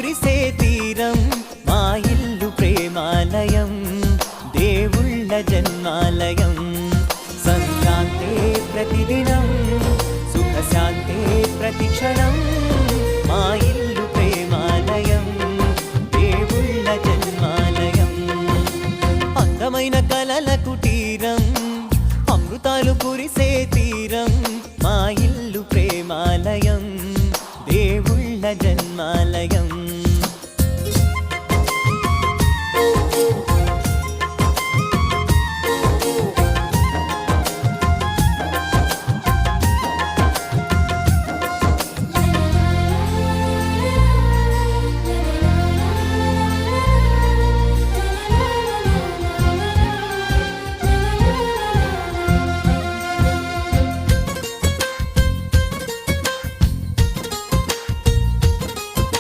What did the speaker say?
కురిసే తీరం మా ఇల్లు ప్రేమాలయం దేవుళ్ళ జన్మాలయం సంక్రాంతే ప్రతిదినం సుఖశాంతే ప్రతిక్షణం మా ఇల్లు ప్రేమాలయం దేవుళ్ళ జన్మాలయం అందమైన కలల కుటీరం అమృతాలు కురిసే తీరం మా ఇల్లు ప్రేమాలయం దేవుళ్ళ జన్మాలయం